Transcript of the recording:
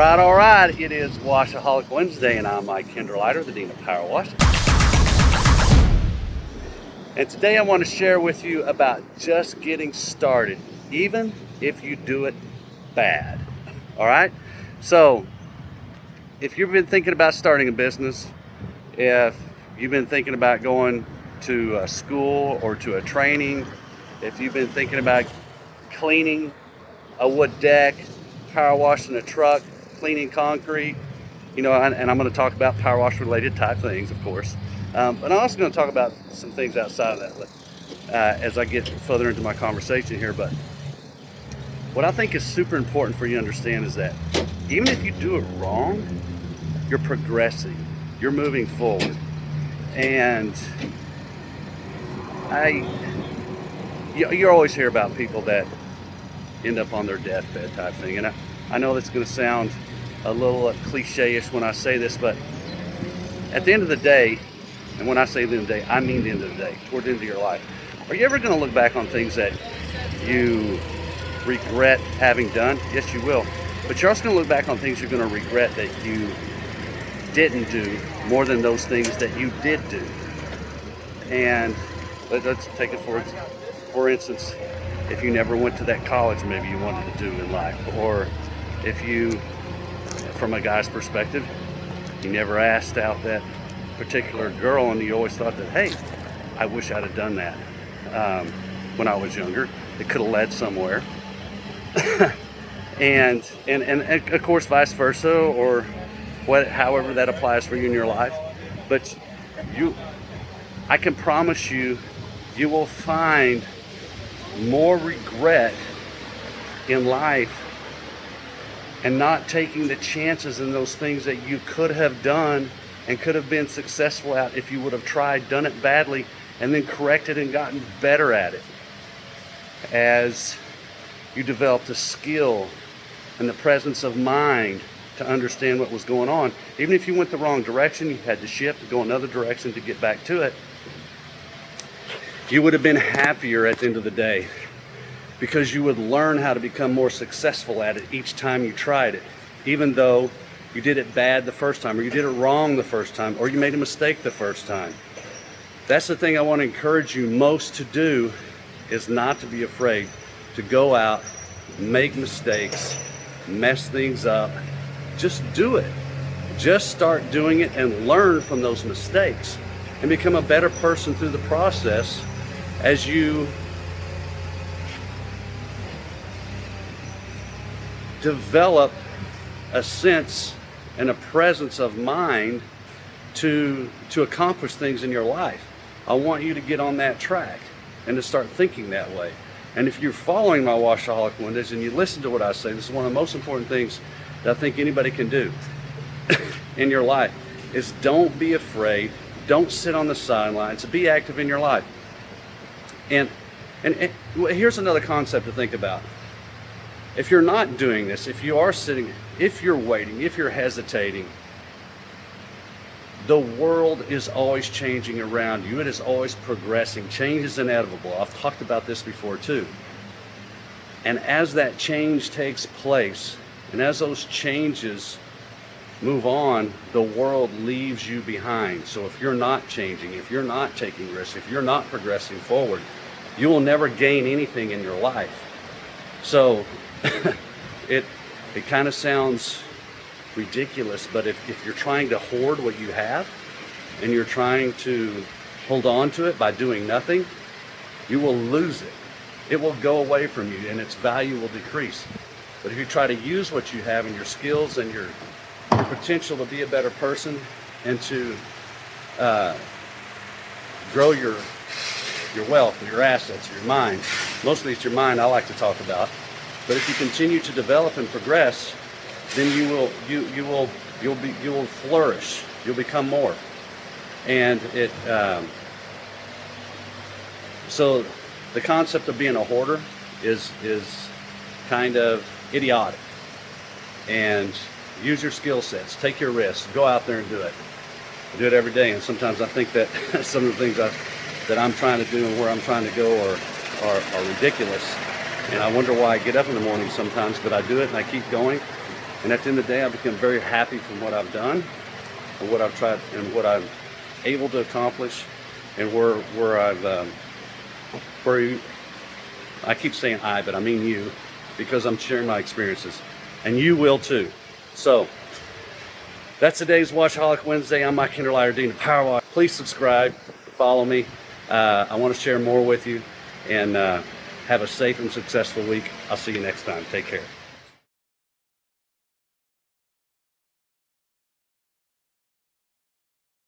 All right. It is Washaholic Wednesday, and I'm Mike Kinderleiter, the Dean of Power Wash. And today I want to share with you about just getting started, even if you do it bad. All right? So, if you've been thinking about starting a business, if you've been thinking about going to a school or to a training, if you've been thinking about cleaning a wood deck, power washing a truck, cleaning concrete, and I'm going to talk about power wash related type things, of course. But I'm also going to talk about some things outside of that as I get further into my conversation here. But what I think is super important for you to understand is that even if you do it wrong, you're progressing, you're moving forward. And you always hear about people that end up on their deathbed type thing. And I know that's going to sound a little cliche-ish when I say this, but at the end of the day, and when I say the end of the day, I mean the end of the day, toward the end of your life, are you ever going to look back on things that you regret having done? Yes, you will. But you're also going to look back on things you're going to regret that you didn't do more than those things that you did do. And let's take it for instance, if you never went to that college maybe you wanted to do in life, or if you, from a guy's perspective, you never asked out that particular girl and you always thought that, hey, I wish I'd have done that when I was younger. It could have led somewhere. and of course vice versa, or however that applies for you in your life. But I can promise you, you will find more regret in life and not taking the chances in those things that you could have done and could have been successful at if you would have tried, done it badly, and then corrected and gotten better at it. As you developed a skill and the presence of mind to understand what was going on. Even if you went the wrong direction, you had to shift to go another direction to get back to it. You would have been happier at the end of the day because you would learn how to become more successful at it each time you tried it, even though you did it bad the first time, or you did it wrong the first time, or you made a mistake the first time. That's the thing I want to encourage you most to do, is not to be afraid to go out, make mistakes, mess things up. Just do it. Just start doing it and learn from those mistakes and become a better person through the process as you develop a sense and a presence of mind to accomplish things in your life. I want you to get on that track and to start thinking that way. And if you're following my Washaholic Wednesdays and you listen to what I say, this is one of the most important things that I think anybody can do in your life, is don't be afraid, don't sit on the sidelines, be active in your life. And here's another concept to think about. If you're not doing this, if you are sitting, if you're waiting, if you're hesitating, the world is always changing around you. It is always progressing. Change is inevitable. I've talked about this before too. And as that change takes place, and as those changes move on, the world leaves you behind. So if you're not changing, if you're not taking risks, if you're not progressing forward, you will never gain anything in your life. So it kind of sounds ridiculous, but if you're trying to hoard what you have and you're trying to hold on to it by doing nothing, you will lose it. It will go away from you and its value will decrease. But if you try to use what you have and your skills and your potential to be a better person and to grow your wealth, your assets, your mind, mostly it's your mind I like to talk about, but if you continue to develop and progress, then you will flourish. You'll become more. And so the concept of being a hoarder is kind of idiotic. And use your skill sets, take your risks, go out there and do it. I do it every day, and sometimes I think that some of the things that I'm trying to do and where I'm trying to go are ridiculous. And I wonder why I get up in the morning sometimes, but I do it and I keep going. And at the end of the day, I've become very happy from what I've done, and what I've tried, and what I'm able to accomplish, and I keep saying I, but I mean you, because I'm sharing my experiences, and you will too. So that's today's Washaholic Wednesday. I'm Mike Hinderleiter, Dean of Powerwash. Please subscribe, follow me. I want to share more with you, and have a safe and successful week. I'll see you next time. Take care.